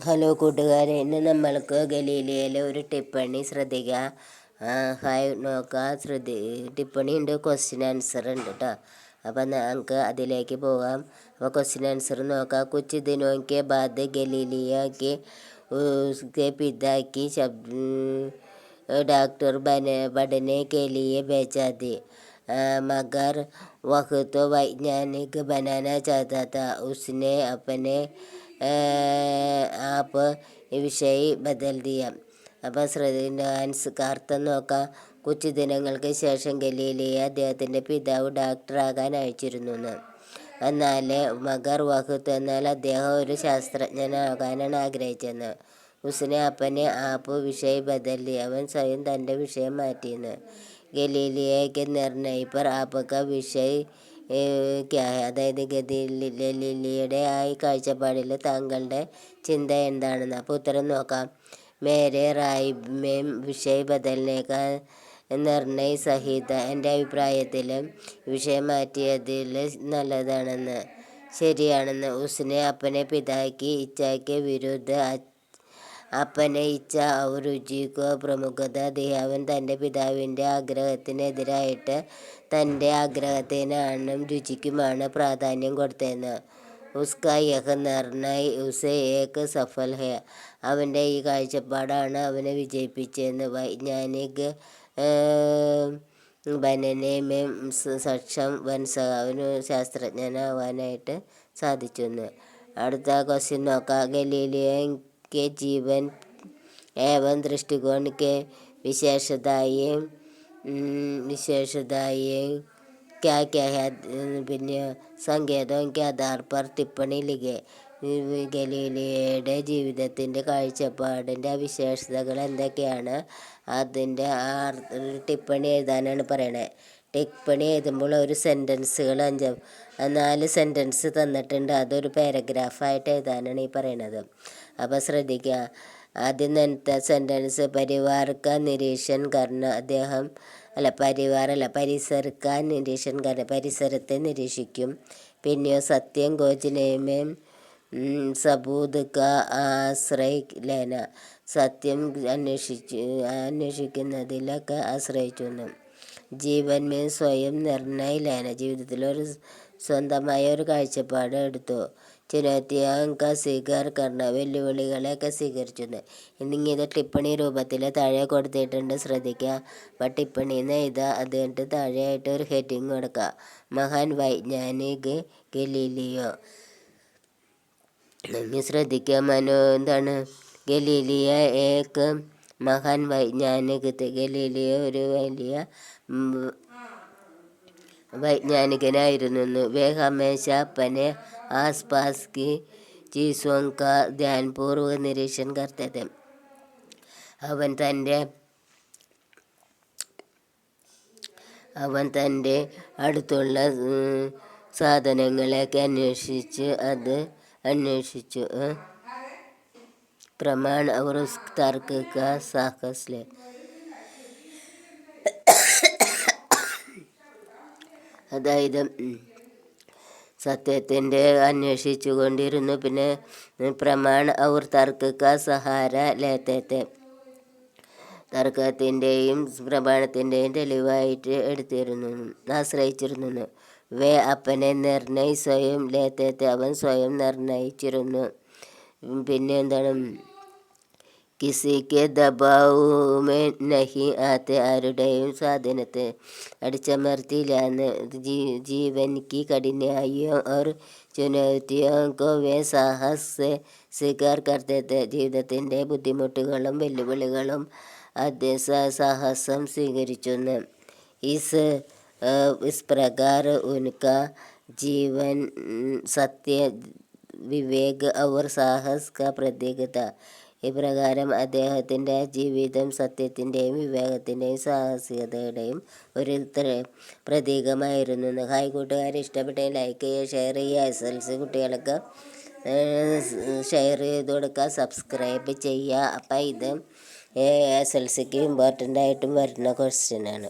Hello കൂട്ടുകാരെ, ഇന്ന് നമ്മൾക്ക് ഗലീലിയയിലെ ഒരു ടിപ്പണി ശ്രദ്ധിക്കാം. ഹായ് നോക്കാം. ടിപ്പണി ഉണ്ട്, ക്വസ്റ്റ്യൻ ആൻസർ ഉണ്ട് കേട്ടോ. അപ്പം നമുക്ക് അതിലേക്ക് പോകാം. അപ്പോൾ ക്വസ്റ്റ്യൻ ആൻസർ നോക്കാം. കുछ दिनों के बाद गलीलिया के उसके पिता की डॉक्टर बनने के लिए भेजा दी, मगर वह तो वैज्ञानिक बनाना चाहता था. उसने अपने आप विषय बदल दिया. അപ്പോൾ ശ്രദ്ധിൻ്റെ അർത്ഥം നോക്കാം. കൊച്ചു ദിനങ്ങൾക്ക് ശേഷം ഗലീലിയ അദ്ദേഹത്തിൻ്റെ പിതാവ് ഡോക്ടറാകാൻ അയച്ചിരുന്നു. എന്നാൽ മഗർ വഖത്ത് എന്നാൽ അദ്ദേഹം ഒരു ശാസ്ത്രജ്ഞനാകാനാണ് ആഗ്രഹിച്ചത്. ഉസ്നെ അപ്പനെ ആപ്പ് വിഷയ ബദലി, അവൻ സ്വയം തൻ്റെ വിഷയം മാറ്റിയെന്ന്. ഗലീലിയയ്ക്ക് നിർണയിപ്പർ ആപ്പക വിഷയ അതായത് ഗലീലിയയുടെ കാഴ്ചപ്പാടിൽ താങ്കളുടെ ചിന്ത എന്താണെന്ന്. അപ്പോൾ ഉത്തരം നോക്കാം. മേരെ റായ് മേം വിഷയ ബദലിനേക്കാ നിർണയ സഹിത, എൻ്റെ അഭിപ്രായത്തിൽ വിഷയം മാറ്റിയതിൽ നല്ലതാണെന്ന്, ശരിയാണെന്ന്. ഉസ്നെ അപ്പനെ പിതാക്കി ഇച്ഛയ്ക്ക് വിരുദ്ധ അപ്പനെ ഇച്ഛ ഔർ രുചിക്കോ പ്രമുഖത ദി, അവൻ തൻ്റെ പിതാവിൻ്റെ ആഗ്രഹത്തിനെതിരായിട്ട് തൻ്റെ ആഗ്രഹത്തിനാണ് രുചിക്കുമാണ് പ്രാധാന്യം കൊടുത്തതെന്ന്. ഉസ്കാ യഹ് നിർണയ് ഉസേ ഏക് സഫൽ ഹെ, അവൻ്റെ ഈ കാഴ്ചപ്പാടാണ് അവനെ വിജയിപ്പിച്ചതെന്ന്. വൈജ്ഞാനിക് ബനനെ മേം സക്ഷം വൻസ, അവന് ശാസ്ത്രജ്ഞനാവാനായിട്ട് സാധിച്ചെന്ന്. അടുത്ത ക്വസ്റ്റ്യൻ നോക്കാം. ഗലീലിയോ के जीवन एवं दृष्टिकोण के विशेषताएं क्या क्या है, പിന്നെ സങ്കേതവും के आधार पर टिप्पणी लिखे. ഗലീലിയയുടെ ജീവിതത്തിൻ്റെ കാഴ്ചപ്പാടിൻ്റെ വിശേഷതകൾ എന്തൊക്കെയാണ്, അതിൻ്റെ ടിപ്പണി എഴുതാനാണ് പറയണത്. ടിപ്പണി എഴുതുമ്പോൾ ഒരു സെൻറ്റൻസുകൾ 4 സെൻറ്റൻസ് തന്നിട്ടുണ്ട്, അതൊരു പാരഗ്രാഫായിട്ട് എഴുതാനാണ് ഈ പറയണത്. അപ്പോൾ ശ്രദ്ധിക്കുക. ആദ്യം സെൻറ്റൻസ് പരിവാർക്ക നിരീക്ഷൺ കർണ, അദ്ദേഹം പരിസർക്ക നിരീക്ഷൺ കർണ, പരിസരത്തെ നിരീക്ഷിക്കും. പിന്നെയോ സത്യം കോച്ചിനേമേ സബൂത് ക ആശ്രയ ലേന, സത്യം അന്വേഷിക്കുന്നതിലൊക്കെ ആശ്രയിച്ചു. ജീവൻ മേ സ്വയം നിർണയ ലേന, ജീവിതത്തിലൊരു സ്വന്തമായ ഒരു കാഴ്ചപ്പാട് എടുത്തു. ചുനൗത്തിയാങ്ക സ്വീകാർ കർണ, വെല്ലുവിളികളെയൊക്കെ സ്വീകരിച്ചു. എന്നിങ്ങനെ ടിപ്പണി രൂപത്തിൽ താഴെ കൊടുത്തിട്ടുണ്ട്, ശ്രദ്ധിക്കുക. അപ്പം ടിപ്പണിന്ന് എഴുതുക, അത് കഴിഞ്ഞിട്ട് താഴെയായിട്ട് ഒരു ഹെഡിങ് കൊടുക്കുക. മഹാൻ വൈജ്ഞാനിക് ഗലീലിയോ. ശ്രദ്ധിക്കുക. എന്താണ് ഗലീലിയ ഏക് മഹാൻ വൈജ്ഞാനിക്, ഗലീലിയോ ഒരു വലിയ വൈജ്ഞാനികനായിരുന്നു. വേ ഹമേശ അപ്പനെ ആസ്പാസ് കി ചീസോं का ധ്യാൻപൂർവ്വ നിരീക്ഷൺ करते थे, അവൻ തൻ്റെ അടുത്തുള്ള സാധനങ്ങളെയൊക്കെ അന്വേഷിച്ചു. പ്രമാൺ അവർ തർക്ക് കാ സാഹസ് ലേ, അതായത് സത്യത്തിൻ്റെ അന്വേഷിച്ചു കൊണ്ടിരുന്നു. പിന്നെ പ്രമാൺ ഔർ തർക്ക് കാ സഹാര ലേത്തേത്തെ, തർക്കത്തിൻ്റെയും പ്രമാണത്തിൻ്റെയും തെളിവായിട്ട് ആശ്രയിച്ചിരുന്നു. വേ അപ്പനെ നിർണയ് സ്വയം ലേത്തേത്തെ, അവൻ സ്വയം നിർണയിച്ചിരുന്നു. പിന്നെ എന്താണ്, കിസിക്ക് ദബാവുമേ നഹി ആത്തെ, ആരുടെയും സ്വാധീനത്തെ അടിച്ചമർത്തിയില്ലാന്ന്. ജീവൻ കി കഠിനായിയോ ഓർ ചുനൗത്തിയോ കോ വേ സാഹസ് സ്വീകാർ കർത്തേ थे, ജീവിതത്തിൻ്റെ ബുദ്ധിമുട്ടുകളും വെല്ലുവിളികളും സാഹസം സ്വീകരിച്ചു. ഇസ് പ്രകാർ ഉൻക ജീവൻ സത്യ വിവേക് ഔർ സാഹസ് കാ പ്രതീക് था, ഇപ്രകാരം അദ്ദേഹത്തിൻ്റെ ജീവിതം സത്യത്തിൻ്റെയും വിവേകത്തിൻ്റെയും സാഹസികതയുടെയും ഒരു പ്രതീകമായിരുന്നു. ഹായ് കൂട്ടുകാരെ, ഇഷ്ടപ്പെട്ടെങ്കിൽ ലൈക്ക് ചെയ്യുക, ഷെയർ ചെയ്യുക. SLC കുട്ടികൾക്ക് ഷെയർ ചെയ്ത് കൊടുക്കുക, സബ്സ്ക്രൈബ് ചെയ്യുക. അപ്പം ഇത് SLCക്ക് ഇമ്പോർട്ടൻ്റ് ആയിട്ടും വരുന്ന ക്വസ്റ്റ്യനാണ്.